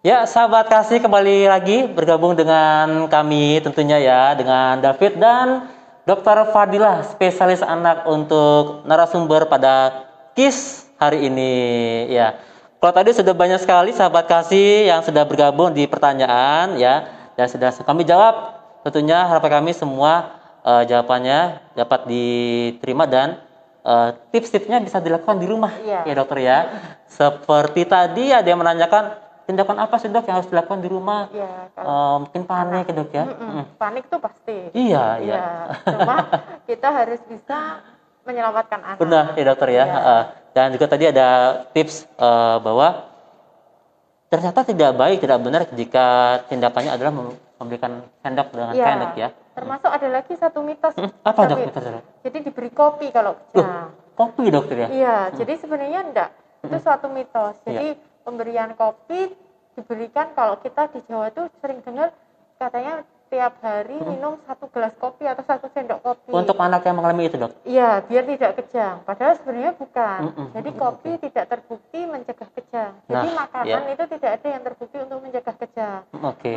Ya, sahabat kasih kembali lagi bergabung dengan kami tentunya ya, dengan David dan Dr. Fadilah, spesialis anak untuk narasumber pada KIS hari ini. Ya, kalau tadi sudah banyak sekali sahabat kasih yang sudah bergabung di pertanyaan ya, dan sudah kami jawab. Tentunya harapan kami semua jawabannya dapat diterima dan tips-tipsnya bisa dilakukan di rumah ya dokter ya. Seperti tadi ada yang menanyakan tindakan apa sih dok yang harus dilakukan di rumah? Ya, Mungkin panik ya dok ya? panik tuh pasti. Iya. Cuma kita harus bisa menyelamatkan anak. Benar ya dokter ya. Dan juga tadi ada tips bahwa ternyata tidak baik, tidak benar jika tindakannya adalah memberikan sendok dengan sendok ya. Termasuk ada lagi satu mitos. Apa dok? Jadi diberi kopi kalau kejang. Kopi dokter ya? Iya, jadi sebenarnya enggak. Itu suatu mitos. Jadi pemberian kopi diberikan kalau kita di Jawa itu sering dengar katanya tiap hari minum 1 gelas kopi atau 1 sendok kopi. Untuk anak yang mengalami itu dok? Iya, biar tidak kejang. Padahal sebenarnya bukan. Jadi kopi tidak terbukti mencegah kejang. Jadi makanan itu tidak ada yang terbukti untuk mencegah kejang.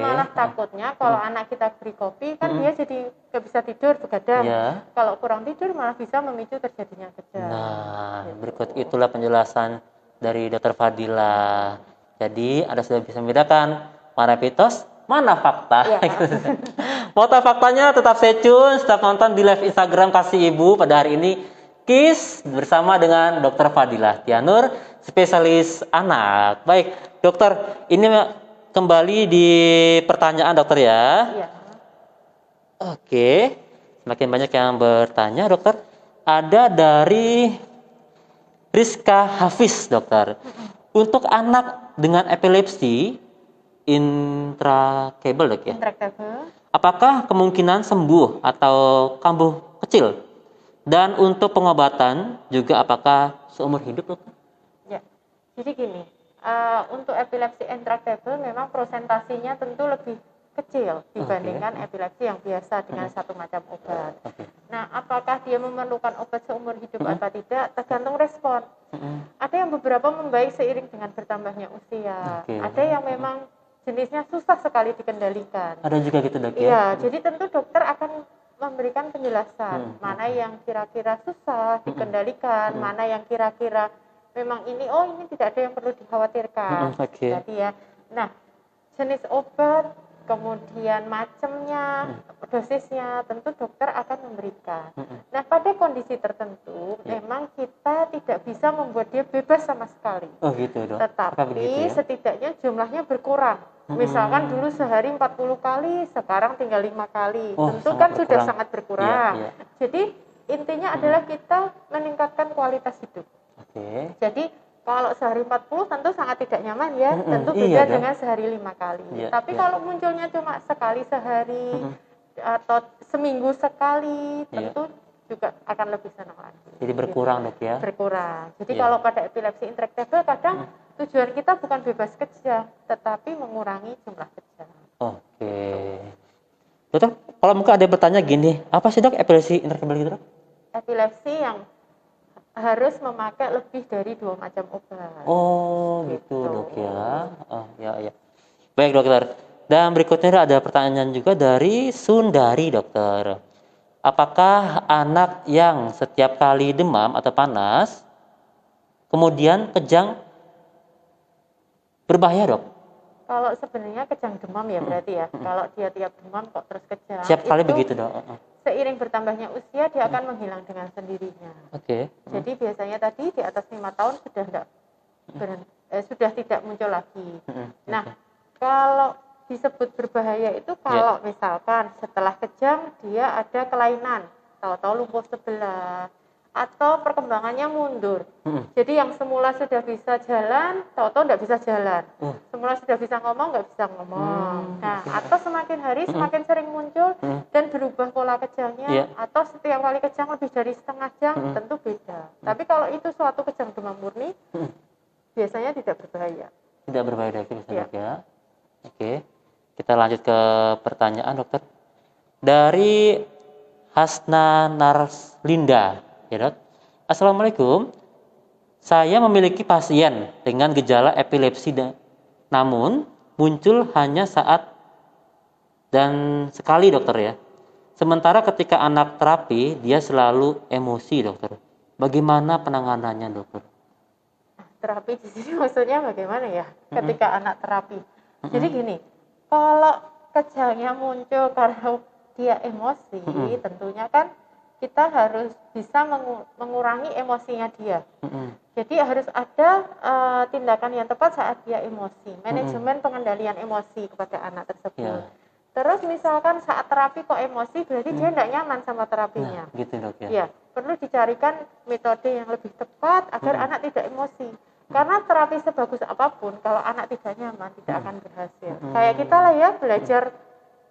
Malah takutnya kalau anak kita beri kopi kan dia jadi nggak bisa tidur, begadang. Kalau kurang tidur malah bisa memicu terjadinya kejang. Nah, berikut itulah penjelasan dari Dr. Fadilah. Jadi Anda sudah bisa membedakan mana mitos, mana fakta. Mau tahu faktanya tetap stay tune, tetap nonton di live Instagram Kasih Ibu pada hari ini. KIS bersama dengan Dr. Fadilah Tianur, spesialis anak. Baik, dokter, ini kembali di pertanyaan dokter ya. Oke, semakin banyak yang bertanya dokter. Ada dari Rizka Hafiz, dokter. Untuk anak dengan epilepsi intrakabel, dok ya. Apakah kemungkinan sembuh atau kambuh kecil? Dan untuk pengobatan juga apakah seumur hidup, dokter? Ya, jadi gini, untuk epilepsi intrakabel memang prosentasinya tentu lebih kecil dibandingkan epilepsi yang biasa dengan satu macam obat. Nah, apakah dia memerlukan obat seumur hidup atau tidak, tergantung respon. Ada yang beberapa membaik seiring dengan bertambahnya usia. Ada yang memang jenisnya susah sekali dikendalikan. Ada juga gitu dok ya? Iya, jadi tentu dokter akan memberikan penjelasan mana yang kira-kira susah dikendalikan, mana yang kira-kira memang ini tidak ada yang perlu dikhawatirkan. Jadi ya, nah jenis obat, kemudian macamnya, dosisnya, tentu dokter akan memberikan. Nah, pada kondisi tertentu, memang kita tidak bisa membuat dia bebas sama sekali. Oh gitu dok. Tetapi setidaknya jumlahnya berkurang. Misalkan dulu sehari 40 kali, sekarang tinggal 5 kali. Tentu kan sudah sangat berkurang. Jadi intinya adalah kita meningkatkan kualitas hidup. Jadi kalau sehari 40 tentu sangat tidak nyaman ya, tentu beda dengan sehari 5 kali. Tapi kalau munculnya cuma sekali sehari atau seminggu sekali, tentu juga akan lebih senang lagi. Jadi berkurang dok ya? Berkurang. Jadi kalau pada epilepsi intrakabel kadang tujuan kita bukan bebas kejang, tetapi mengurangi jumlah kejang. Dokter, kalau mungkin ada yang bertanya gini, apa sih dok epilepsi intrakabel gitu dok? Epilepsi yang harus memakai lebih dari 2 macam obat. Gitu dok ya. Baik dokter. Dan berikutnya ada pertanyaan juga dari Sundari dokter. Apakah anak yang setiap kali demam atau panas kemudian kejang berbahaya dok? Kalau sebenarnya kejang demam ya berarti ya. Kalau dia tiap demam kok terus kejang. Setiap kali begitu dok? Seiring bertambahnya usia dia akan menghilang dengan sendirinya. Jadi biasanya tadi di atas 5 tahun sudah tidak muncul lagi. Nah, kalau disebut berbahaya itu kalau misalkan setelah kejang dia ada kelainan, tahu-tahu lumpuh sebelah atau perkembangannya mundur. Jadi yang semula sudah bisa jalan, tahu-tahu tidak bisa jalan. Semula sudah bisa ngomong, nggak bisa ngomong. Nah, atau semakin hari semakin sering muncul dan berubah pola kejangnya, atau setiap kali kejang lebih dari setengah jam, tentu beda. Tapi kalau itu suatu kejang demam murni, biasanya tidak berbahaya. Tidak berbahaya ya. Kita lanjut ke pertanyaan dokter. Dari Hasna Narslinda. Ya dok. Assalamualaikum. Saya memiliki pasien dengan gejala epilepsi, namun muncul hanya saat dan sekali dokter ya. Sementara ketika anak terapi dia selalu emosi dokter. Bagaimana penanganannya dokter? Terapi di sini maksudnya bagaimana ya? Ketika anak terapi. Jadi gini, kalau kejangnya muncul karena dia emosi, tentunya kan kita harus bisa mengurangi emosinya dia. Jadi harus ada tindakan yang tepat saat dia emosi, manajemen pengendalian emosi kepada anak tersebut. Terus misalkan saat terapi kok emosi, berarti dia tidak nyaman sama terapinya. Nah, gitu dok ya. Ya, perlu dicarikan metode yang lebih tepat agar anak tidak emosi. Karena terapi sebagus apapun, kalau anak tidak nyaman tidak akan berhasil. Kayak kita lah ya,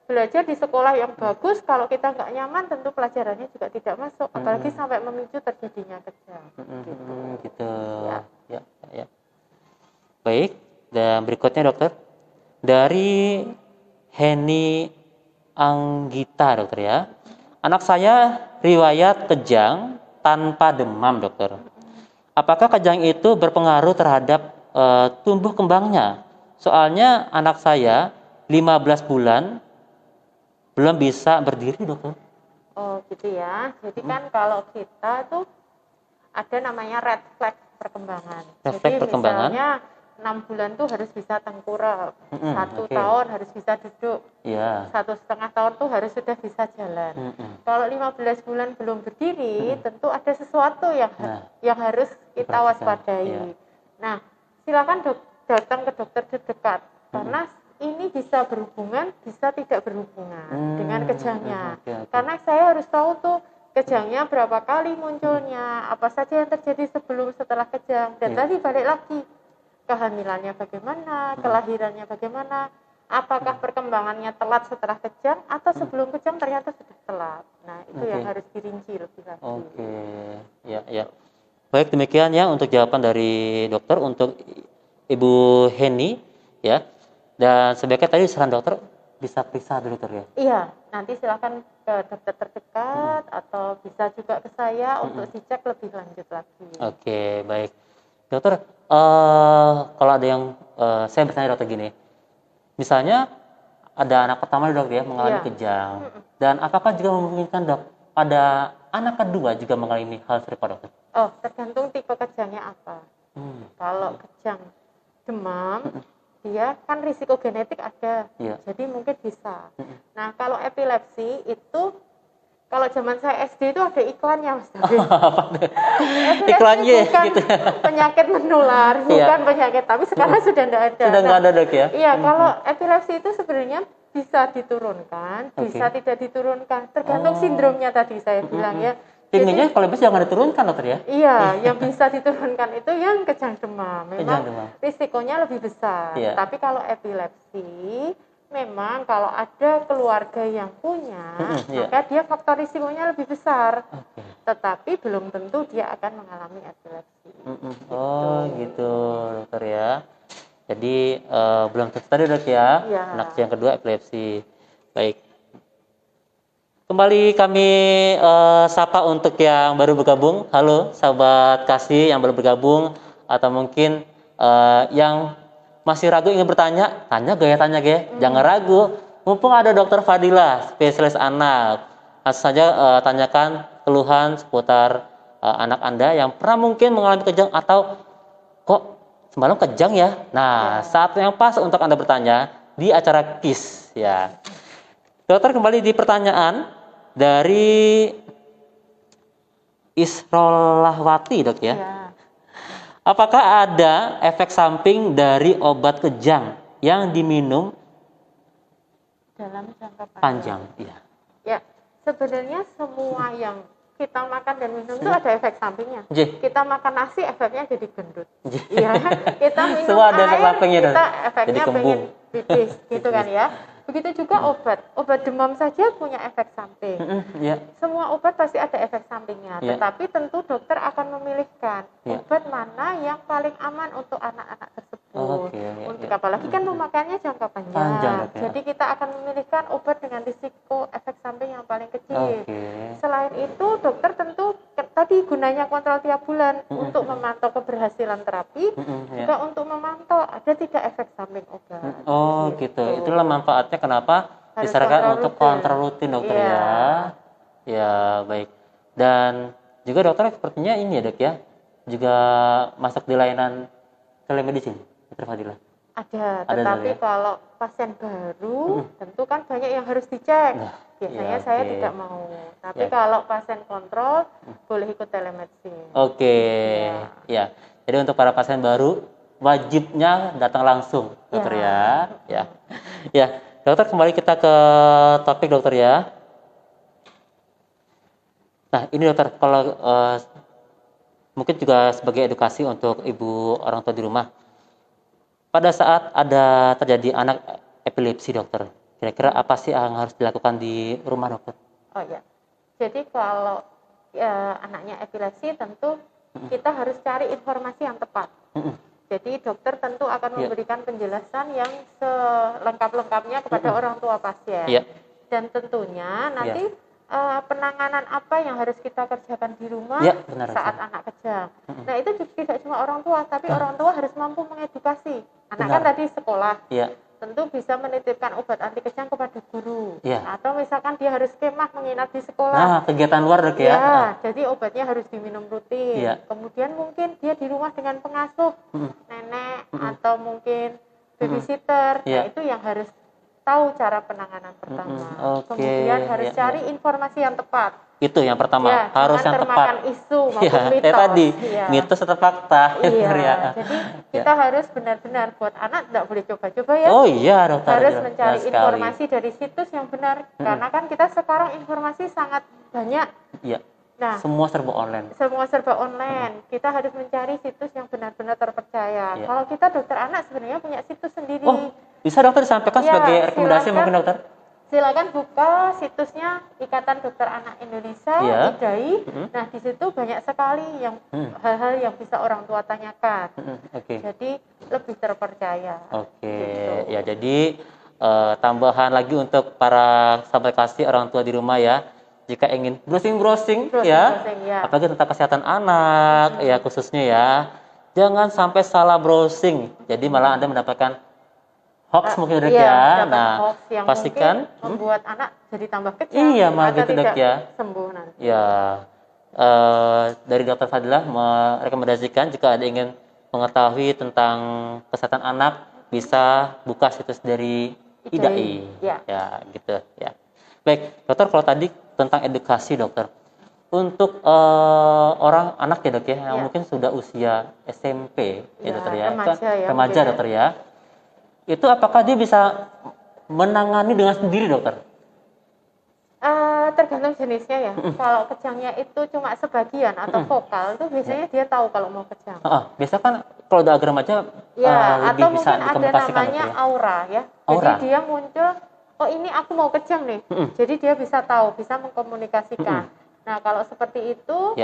belajar di sekolah yang bagus, kalau kita nggak nyaman tentu pelajarannya juga tidak masuk, apalagi sampai memicu terjadinya kejang. Gitu. Ya. Baik, dan berikutnya dokter dari Heni Anggita dokter ya. Anak saya riwayat kejang tanpa demam dokter. Apakah kejang itu berpengaruh terhadap tumbuh kembangnya? Soalnya anak saya 15 bulan belum bisa berdiri dokter. Oh gitu ya. Jadi kan kalau kita tuh ada namanya red flag perkembangan. Jadi misalnya 6 bulan tuh harus bisa tengkurap, 1 tahun harus bisa duduk, 1,5 tahun tuh harus sudah bisa jalan. Kalau 15 bulan belum berdiri, tentu ada sesuatu yang harus kita waspadai. Nah, silakan datang ke dokter terdekat, karena ini bisa berhubungan, bisa tidak berhubungan dengan kejangnya. Karena saya harus tahu tuh kejangnya berapa kali munculnya, apa saja yang terjadi sebelum setelah kejang, dan tadi balik lagi. Kehamilannya bagaimana, kelahirannya bagaimana, apakah perkembangannya telat setelah kejang atau sebelum kejang ternyata sudah telat. Nah, itu yang harus dirinci lebih lagi. Ya. Baik, demikian ya untuk jawaban dari dokter untuk Ibu Heni ya. Dan sebaiknya tadi saran dokter bisa periksa dulu dokter ya. Iya, nanti silakan ke dokter terdekat atau bisa juga ke saya untuk dicek lebih lanjut lagi. Oke, baik. Dokter, kalau ada yang saya bertanya dokter gini, misalnya ada anak pertama dok ya mengalami kejang, dan apakah juga memungkinkan dok pada anak kedua juga mengalami hal serupa dokter? Oh, tergantung tipe kejangnya apa. Kalau kejang demam, dia kan risiko genetik ada, jadi mungkin bisa. Nah, kalau epilepsi itu kalau zaman saya SD itu ada iklannya, Mas David. Iklannya bukan gitu. Penyakit menular, bukan penyakit, tapi sekarang sudah tidak ada. Sudah nggak ada dok ya? Iya, kalau epilepsi itu sebenarnya bisa diturunkan, bisa tidak diturunkan, tergantung sindromnya tadi saya bilang ya. Intinya kalau bisa jangan diturunkan dokter ya? Iya, yang bisa diturunkan itu yang kejang demam. Memang risikonya lebih besar. Tapi kalau epilepsi, memang kalau ada keluarga yang punya, maka dia faktor risikonya lebih besar. Tetapi belum tentu dia akan mengalami epilepsi. Oh gitu dokter ya. Jadi belum tentu tadi dok ya. Anak yang kedua epilepsi. Baik. Kembali kami sapa untuk yang baru bergabung. Halo sahabat kasih yang baru bergabung atau mungkin yang masih ragu ingin bertanya, tanya gaya. Jangan ragu. Mumpung ada Dokter Fadilah, spesialis anak. Langsung saja tanyakan keluhan seputar anak Anda yang pernah mungkin mengalami kejang atau kok semalam kejang ya. Nah, saat yang pas untuk Anda bertanya di acara KIS ya. Dokter, kembali di pertanyaan dari Isrolahwati dok ya. Apakah ada efek samping dari obat kejang yang diminum dalam jangka panjang? Ya, sebenarnya semua yang kita makan dan minum itu ada efek sampingnya. Kita makan nasi efeknya jadi gendut. Iya, kita minum semua ada air kita efeknya jadi pengen pipis gitu kan ya. Begitu juga obat demam saja punya efek samping. Semua obat pasti ada efek sampingnya, tetapi tentu dokter akan memilihkan obat mana yang paling aman untuk anak-anak tersebut. Untuk apalagi kan pemakaiannya jangka panjang. Jadi kita akan memilihkan obat dengan risiko efek samping yang paling kecil. Selain itu dokter tentu tadi tadi gunanya kontrol tiap bulan untuk memantau keberhasilan terapi, juga untuk memantau ada tidak efek samping obat. Oh gitu. Itulah manfaatnya kenapa Harus disarankan untuk kontrol kontrol rutin dokter Iya. ya. Ya baik. Dan juga dokter sepertinya ini ya dok ya, juga masuk di layanan telemedicine, dokter Fadilah. Ada, Ada, tetapi ya? kalau pasien baru tentu kan banyak yang harus dicek. Nah, Biasanya ya, saya oke. tidak mau. Tapi Ya. kalau pasien kontrol boleh ikut telemedicine. Oke, ya. Jadi untuk para pasien baru wajibnya datang langsung, dokter ya. Ya, ya. Dokter kembali kita ke topik dokter ya. Nah ini dokter kalau mungkin juga sebagai edukasi untuk ibu orang tua di rumah. Pada saat ada terjadi anak epilepsi dokter, kira-kira apa sih yang harus dilakukan di rumah dokter? Oh ya. Jadi kalau anaknya epilepsi tentu kita harus cari informasi yang tepat. Jadi dokter tentu akan memberikan penjelasan yang selengkap-lengkapnya kepada orang tua pasien. Iya. Dan tentunya nanti penanganan apa yang harus kita kerjakan di rumah Benar, saat anak kejang. Nah itu juga tidak cuma orang tua, tapi orang tua harus mampu mengedukasi. Anak kan tadi sekolah, tentu bisa menitipkan obat anti kejang kepada guru. Atau misalkan dia harus kemah menginap di sekolah. Nah kegiatan luar dok ya. Jadi obatnya harus diminum rutin. Kemudian mungkin dia di rumah dengan pengasuh, nenek atau mungkin babysitter. Nah itu yang harus tahu cara penanganan pertama. Kemudian harus cari informasi yang tepat. Itu yang pertama, harus yang tepat. Termakan isu maupun mitos. Tadi, mitos atau fakta. Jadi kita harus benar-benar buat anak tidak boleh coba-coba ya. Oh iya dokter. Harus mencari informasi dari situs yang benar. Karena kan kita sekarang informasi sangat banyak. Nah, semua serba online. Semua serba online. Kita harus mencari situs yang benar-benar terpercaya. Kalau kita dokter anak sebenarnya punya situs sendiri. Oh, bisa dokter disampaikan sebagai rekomendasi mungkin dokter? Silakan buka situsnya Ikatan Dokter Anak Indonesia, IDAI. Nah, di situ banyak sekali yang hal-hal yang bisa orang tua tanyakan. Jadi lebih terpercaya. Gitu. Ya, jadi tambahan lagi untuk para sahabat kasih orang tua di rumah ya. Jika ingin browsing ya, apalagi tentang kesehatan anak ya khususnya ya, jangan sampai salah browsing. Jadi malah Anda mendapatkan hoax mungkin dok ya. Nah, yang pastikan membuat anak jadi tambah kecil. Malah gitu dok ya. Sembuh nanti. Dari dokter Fadilah merekomendasikan jika ada ingin mengetahui tentang kesehatan anak bisa buka situs dari IDAI. Ya, gitu ya. Baik, dokter kalau tadi tentang edukasi dokter. Untuk orang anak ya dok ya, yang mungkin sudah usia SMP ya dokter ya, remaja dokter ya. Itu apakah dia bisa menangani dengan sendiri dokter? Tergantung jenisnya ya. Kalau kejangnya itu cuma sebagian atau vokal itu biasanya dia tahu kalau mau kejang. Biasa kan kalau udah agak remaja atau lebih bisa mungkin ada namanya aura ya. Jadi dia muncul, oh ini aku mau kejang nih. Jadi dia bisa tahu, bisa mengkomunikasikan. Nah kalau seperti itu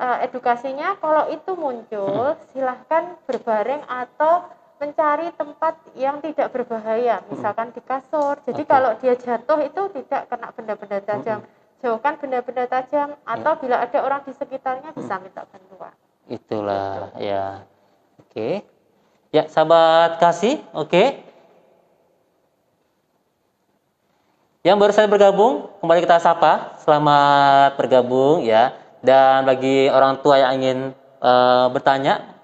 edukasinya kalau itu muncul silahkan berbaring atau mencari tempat yang tidak berbahaya, misalkan di kasur. Jadi kalau dia jatuh itu tidak kena benda-benda tajam. Jauhkan benda-benda tajam atau bila ada orang di sekitarnya bisa minta bantuan. Itulah ya. Oke. Ya, sahabat kasih, oke. Yang baru saja bergabung, kembali kita sapa. Selamat bergabung ya. Dan bagi orang tua yang ingin bertanya,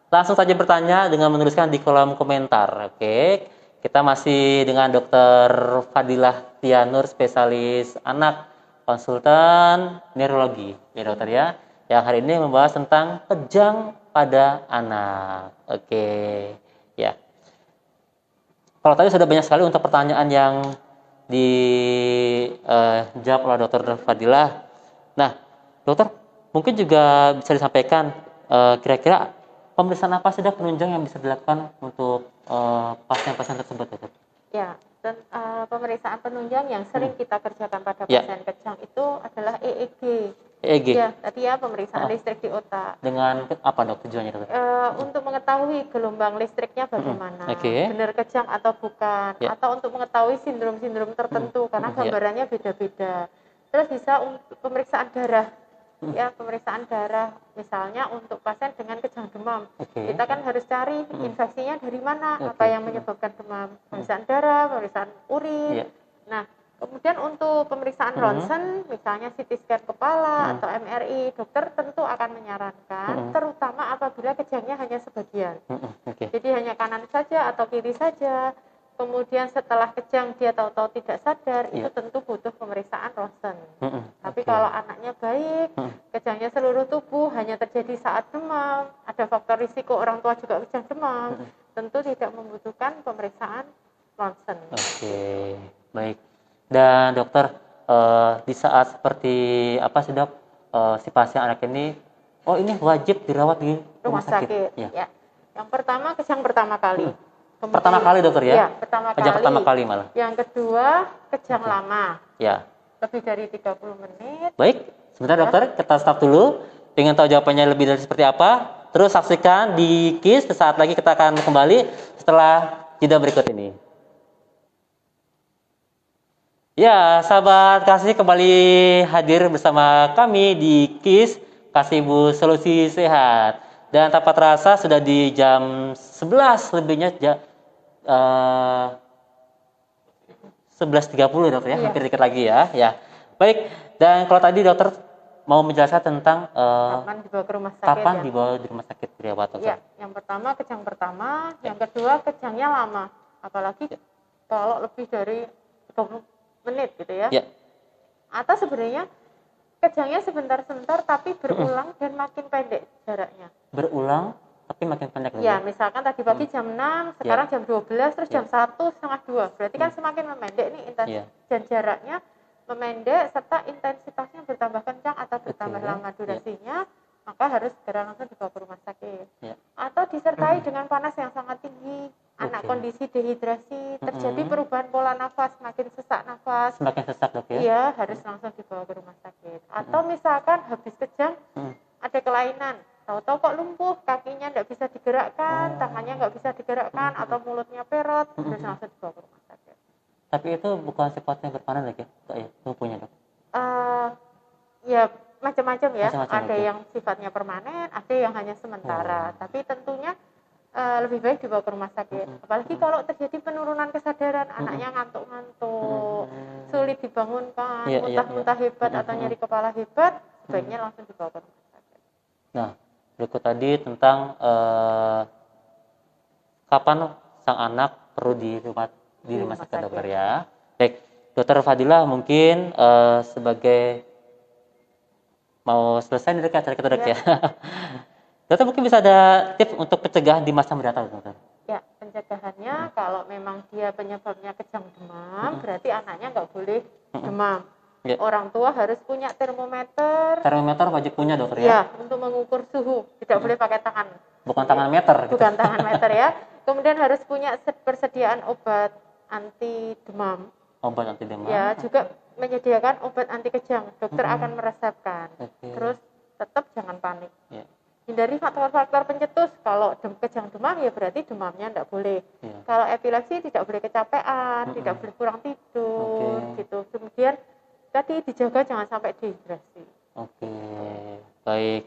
langsung saja bertanya dengan menuliskan di kolom komentar. Oke, kita masih dengan Dokter Fadilah Tianur, spesialis anak, konsultan neurologi, ya dokter ya. Yang hari ini membahas tentang kejang pada anak. Oke, ya. Kalau tadi sudah banyak sekali untuk pertanyaan yang dijawab oleh Dokter Fadilah. Nah, dokter mungkin juga bisa disampaikan kira-kira pemeriksaan apa sih dok penunjang yang bisa dilakukan untuk pasien-pasien tersebut, dokter? Ya, dan pemeriksaan penunjang yang sering kita kerjakan pada pasien kejang itu adalah EEG. EEG. Ya, tadi ya pemeriksaan listrik di otak. Dengan apa dok tujuannya dokter? Untuk mengetahui gelombang listriknya bagaimana, benar kejang atau bukan, atau untuk mengetahui sindrom-sindrom tertentu karena gambarannya beda-beda. Terus bisa pemeriksaan darah. ya pemeriksaan darah misalnya untuk pasien dengan kejang demam. Oke. Kita kan harus cari infeksinya dari mana, Oke. apa yang menyebabkan demam. Pemeriksaan darah, pemeriksaan urin. Iya. Nah, kemudian untuk pemeriksaan ronsen, misalnya CT scan kepala atau MRI, dokter tentu akan menyarankan, terutama apabila kejangnya hanya sebagian. Oke. Jadi hanya kanan saja atau kiri saja. Kemudian setelah kejang dia tahu-tahu tidak sadar, itu tentu butuh pemeriksaan ronsen. Tapi kalau anaknya baik, kejangnya seluruh tubuh, hanya terjadi saat demam, ada faktor risiko orang tua juga kejang demam, tentu tidak membutuhkan pemeriksaan ronsen. Oke, baik. Dan dokter, di saat seperti apa sih dok, si pasien anak ini, oh ini wajib dirawat di Rumah sakit. Ya. Yang pertama kejang pertama kali. Kemudian, pertama kali dokter ya? Ya, pertama kejang kali. pertama kali malah. Yang kedua kejang lama. Ya. Lebih dari 30 menit. Baik, sebentar dokter, kita stop dulu. Pengen tahu jawabannya lebih dari seperti apa? Terus saksikan di KIS, sesaat lagi kita akan kembali setelah jeda berikut ini. Ya, sahabat kasih kembali hadir bersama kami di KIS Kasih Ibu Solusi Sehat. Dan tanpa terasa sudah di jam 11 lebihnya 11.30 dokter ya, hampir dikit lagi ya. Ya. Baik, dan kalau tadi dokter mau menjelaskan tentang kapan dibawa ke rumah sakit. kapan ya? dibawa di rumah sakit dirawat dokter. Ya, yang pertama kejang pertama, yang kedua kejangnya lama. Apalagi kalau lebih dari 30 menit gitu ya. Ya. Atau sebenarnya kejangnya sebentar-sebentar tapi berulang dan makin pendek jaraknya. Berulang tapi makin pendek Ya, misalkan tadi pagi jam 6, sekarang jam 12, terus jam 1, setengah 2. Berarti kan semakin memendek nih intensitas dan jaraknya memendek serta intensitasnya bertambah kencang atau bertambah lama durasinya, maka harus segera langsung dibawa ke rumah sakit. Atau disertai dengan panas yang sangat tinggi, anak kondisi dehidrasi, terjadi perubahan pola nafas, makin sesak nafas. Semakin sesak dok ya? Iya, harus langsung dibawa ke rumah sakit. Atau misalkan habis kejang ada kelainan, tahu-tahu kok lumpuh, kakinya nggak bisa digerakkan, tangannya nggak bisa digerakkan, atau mulutnya perot, harus langsung dibawa ke rumah sakit. Tapi itu bukan sifatnya berpanen ya, dok ya, lumpuhnya dok? Ya macam-macam ya, ada ya. yang sifatnya permanen, ada yang hanya sementara. Tapi tentunya lebih baik dibawa ke rumah sakit. Apalagi kalau terjadi penurunan kesadaran, anaknya ngantuk-ngantuk, sulit dibangunkan, muntah-muntah hebat atau nyeri kepala hebat, sebaiknya langsung dibawa ke rumah sakit. Nah, berikut tadi tentang kapan sang anak perlu di rumah sakit dokter ya. Baik, dokter Fadila mungkin sebagai mau selesai dari acara kita dok ya. Dokter mungkin bisa ada tips untuk pencegahan di masa mendatang dokter? Ya, pencegahannya kalau memang dia penyebabnya kejang demam, berarti anaknya nggak boleh demam. Orang tua harus punya termometer. Termometer wajib punya dokter ya? Ya, untuk mengukur suhu. Tidak boleh pakai tangan. Bukan tangan meter. Bukan tangan meter ya. Kemudian harus punya persediaan obat anti demam. Obat anti demam. Ya, juga menyediakan obat anti kejang. Dokter akan meresepkan. Terus tetap jangan panik. Hindari faktor-faktor pencetus. Kalau kejang demam ya berarti demamnya tidak boleh. Kalau epilepsi tidak boleh kecapean, tidak boleh kurang tidur, gitu. Kemudian tadi dijaga jangan sampai dehidrasi. Oke, baik.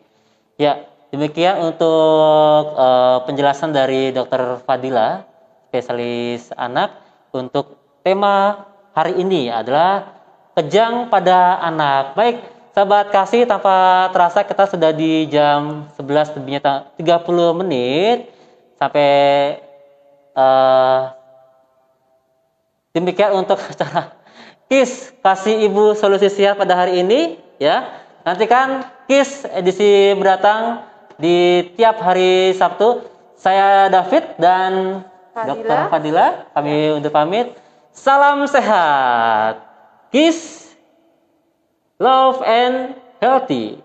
Ya, demikian untuk penjelasan dari Dokter Fadila, spesialis anak, untuk tema hari ini adalah kejang pada anak. Baik, sahabat kasih, tanpa terasa kita sudah di jam 11 lebihnya 30 menit. Sampai demikian untuk acara KIS Kasih Ibu Solusi Sehat pada hari ini ya. Nantikan KIS edisi mendatang di tiap hari Sabtu. Saya David dan Dr. Fadila kami undur pamit. Salam sehat. KIS Love and Healthy.